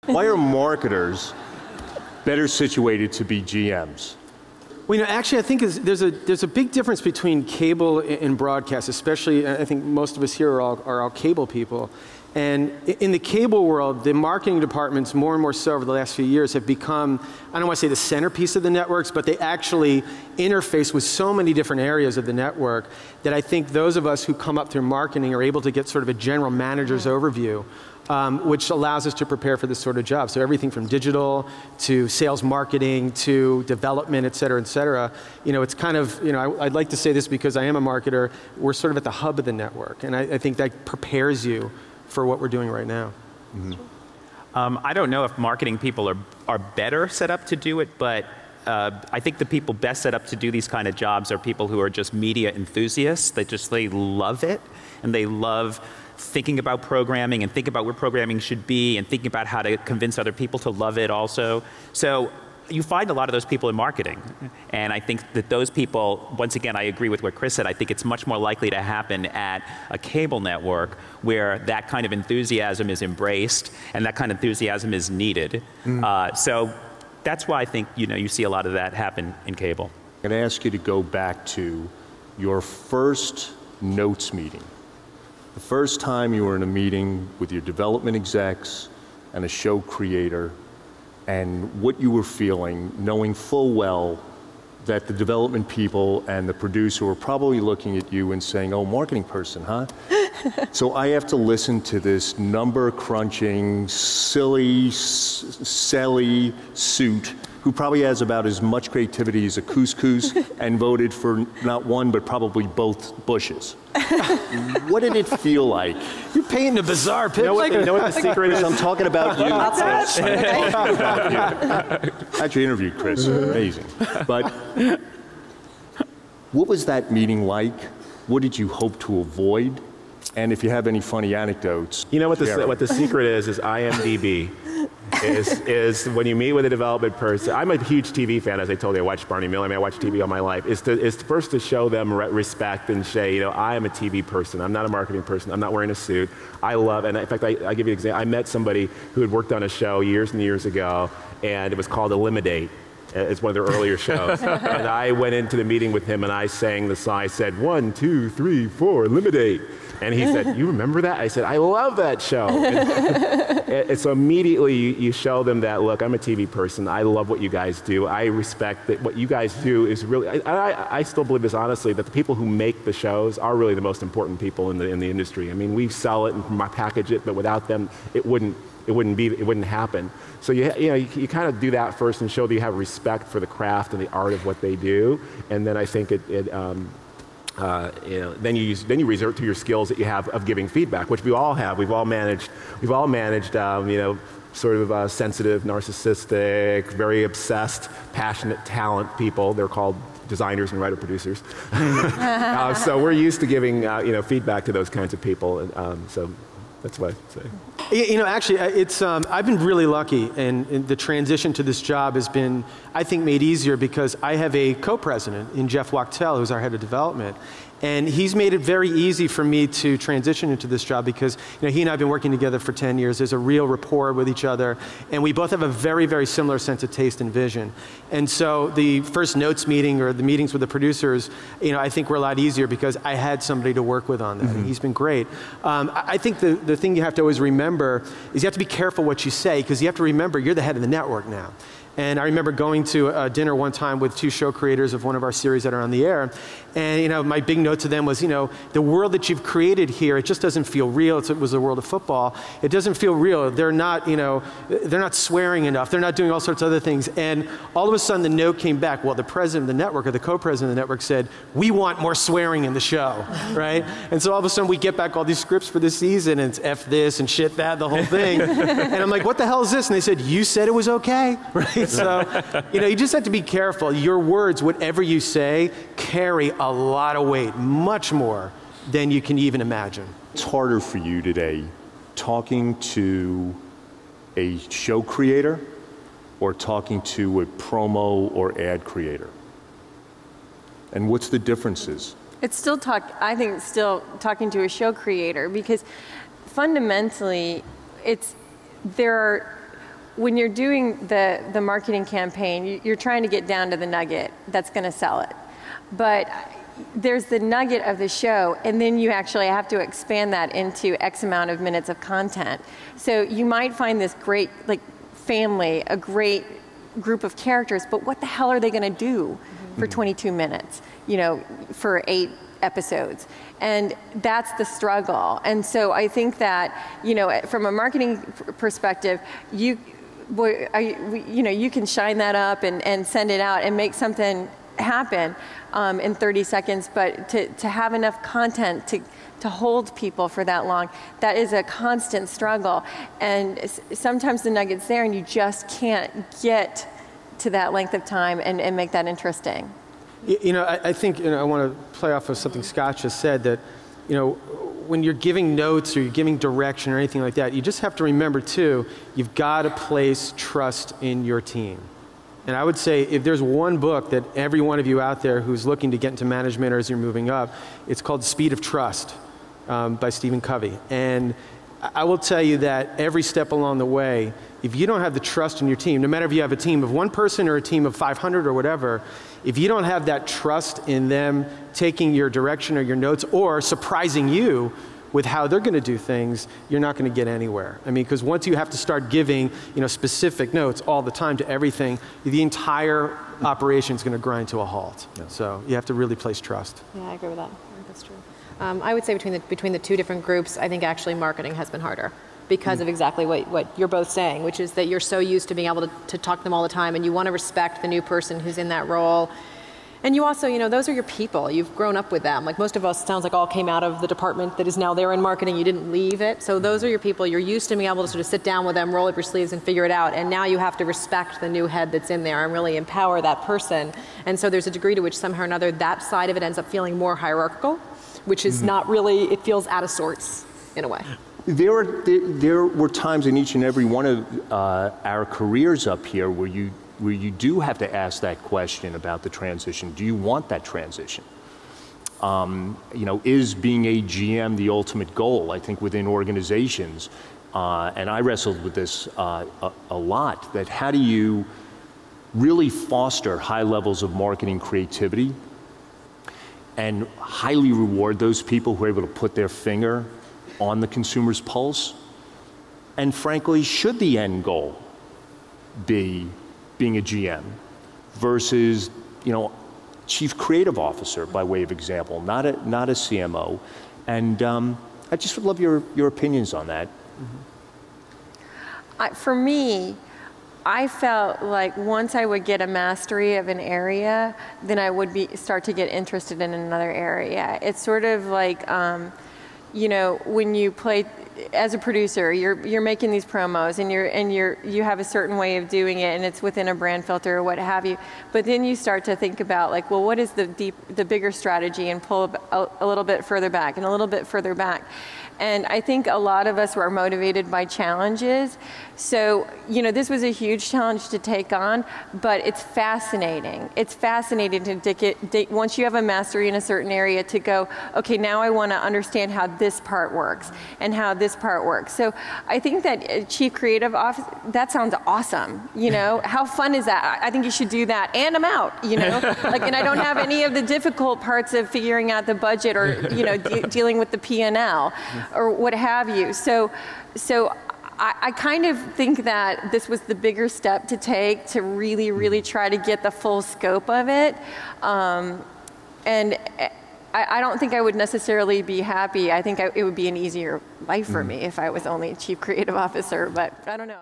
Why are marketers better situated to be GMs? Well, actually, I think there's a big difference between cable and broadcast, especially, I think most of us here are all cable people. And in the cable world, the marketing departments, more and more so over the last few years, have become, I don't want to say the centerpiece of the networks, but they actually interface with so many different areas of the network that I think those of us who come up through marketing are able to get sort of a general manager's overview, which allows us to prepare for this sort of job. So everything from digital to sales marketing to development, et cetera, it's kind of, I'd like to say this because I am a marketer, we're sort of at the hub of the network. And I think that prepares you for what we're doing right now. Mm-hmm. I don't know if marketing people are better set up to do it, but I think the people best set up to do these kind of jobs are people who are just media enthusiasts. They love it, and they love thinking about programming and thinking about where programming should be and thinking about how to convince other people to love it also. So you find a lot of those people in marketing. And I think that those people, once again, I agree with what Chris said, I think it's much more likely to happen at a cable network where that kind of enthusiasm is embraced and that kind of enthusiasm is needed. So that's why I think you see a lot of that happen in cable. I'm going to ask you to go back to your first notes meeting. The first time you were in a meeting with your development execs and a show creator, and what you were feeling, knowing full well that the development people and the producer were probably looking at you and saying, oh, marketing person, huh? So I have to listen to this number crunching, silly, selly suit who probably has about as much creativity as a couscous and voted for not one, but probably both Bushes. What did it feel like? You're painting a bizarre picture. You know what the secret is? I'm talking about you. I actually interviewed Chris. Amazing. But what was that meeting like? What did you hope to avoid? And if you have any funny anecdotes. You know what the secret is IMDb. is when you meet with a development person. I'm a huge TV fan, as I told you. I watched Barney Miller. I watched TV all my life. Is first to show them respect and say, I am a TV person. I'm not a marketing person. I'm not wearing a suit. I love, and in fact, I give you an example. I met somebody who had worked on a show years and years ago, and it was called Eliminate. It's one of their earlier shows. And I went into the meeting with him and I sang the song. I said, 1, 2, 3, 4, Eliminate. And he said, you remember that? I said, I love that show. And so immediately you show them that, look, I'm a TV person. I love what you guys do. I respect that what you guys do is really, I still believe this honestly, that the people who make the shows are really the most important people in the industry. I mean, we sell it and package it, but without them, it wouldn't happen. So you kind of do that first and show that you have respect for the craft and the art of what they do. And then I think then you resort to your skills that you have of giving feedback, which we all have. We've all managed sort of sensitive, narcissistic, very obsessed, passionate talent people. They're called designers and writer-producers. So we're used to giving feedback to those kinds of people. So that's what I say. Actually, I've been really lucky, and the transition to this job has been, I think, made easier because I have a co-president in Jeff Wachtel, who's our head of development. And he's made it very easy for me to transition into this job because he and I have been working together for 10 years. There's a real rapport with each other, and we both have a very, very similar sense of taste and vision. And so the first notes meeting or the meetings with the producers, I think were a lot easier because I had somebody to work with on that, and he's been great. I think the thing you have to always remember is you have to be careful what you say because you have to remember you're the head of the network now. And I remember going to a dinner one time with 2 show creators of one of our series that are on the air. And my big note to them was, the world that you've created here, it just doesn't feel real. It was the world of football. It doesn't feel real. They're not, they're not swearing enough. They're not doing all sorts of other things. And all of a sudden the note came back. Well, the president of the network or the co-president of the network said, we want more swearing in the show, right? And so all of a sudden we get back all these scripts for this season and it's F this and shit that, the whole thing. And I'm like, what the hell is this? And they said, you said it was okay, right? So, you just have to be careful. Your words, whatever you say, carry a lot of weight, much more than you can even imagine. It's harder for you today talking to a show creator or talking to a promo or ad creator? And what's the differences? It's still I think it's still talking to a show creator because fundamentally when you're doing the marketing campaign, you're trying to get down to the nugget that's going to sell it. But there's the nugget of the show, and then you actually have to expand that into X amount of minutes of content. So you might find this great family, a great group of characters, but what the hell are they going to do for 22 minutes, for 8 episodes? And that's the struggle. And so I think that, from a marketing perspective, you can shine that up and send it out and make something happen in 30 seconds, but to have enough content to hold people for that long, that is a constant struggle. And sometimes the nugget's there and you just can't get to that length of time and make that interesting. I think, I want to play off of something Scott just said, that, when you're giving notes or you're giving direction or anything like that, you just have to remember too, you've got to place trust in your team. And I would say if there's one book that every one of you out there who's looking to get into management or as you're moving up, it's called Speed of Trust by Stephen Covey. And I will tell you that every step along the way, if you don't have the trust in your team, no matter if you have a team of 1 person or a team of 500 or whatever, if you don't have that trust in them taking your direction or your notes or surprising you with how they're going to do things, you're not going to get anywhere. I mean, because once you have to start giving, specific notes all the time to everything, the entire operation is going to grind to a halt. Yeah. So you have to really place trust. Yeah, I agree with that. I think that's true. I would say between the 2 different groups, I think actually marketing has been harder because of exactly what you're both saying, which is that you're so used to being able to talk to them all the time, and you want to respect the new person who's in that role. And you also, those are your people. You've grown up with them. Like most of us, sounds like all came out of the department that is now there in marketing. You didn't leave it. So those are your people. You're used to being able to sort of sit down with them, roll up your sleeves and figure it out. And now you have to respect the new head that's in there and really empower that person. And so there's a degree to which somehow or another that side of it ends up feeling more hierarchical, which is not really, it feels out of sorts in a way. There were times in each and every one of our careers up here where you do have to ask that question about the transition. Do you want that transition? Is being a GM the ultimate goal? I think within organizations, and I wrestled with this a lot, that how do you really foster high levels of marketing creativity and highly reward those people who are able to put their finger on the consumer's pulse? And frankly, should the end goal be being a GM versus, chief creative officer by way of example, not a CMO? And I just would love your opinions on that. For me, I felt like once I would get a mastery of an area, then I would start to get interested in another area. It's sort of like, when you play as a producer, you're making these promos and you have a certain way of doing it, and it's within a brand filter or what have you. But then you start to think about what is the bigger strategy, and pull a little bit further back and a little bit further back. And I think a lot of us were motivated by challenges. So, this was a huge challenge to take on, but it's fascinating. It's fascinating to once you have a mastery in a certain area, to go, okay, now I want to understand how this part works and how this part works. So I think that Chief Creative Officer, that sounds awesome. How fun is that? I think you should do that. And I'm out, and I don't have any of the difficult parts of figuring out the budget or, dealing with the P&L. Or what have you. So I kind of think that this was the bigger step to take to really, really try to get the full scope of it. And I don't think I would necessarily be happy. I think it would be an easier life for me if I was only Chief Creative Officer, but I don't know.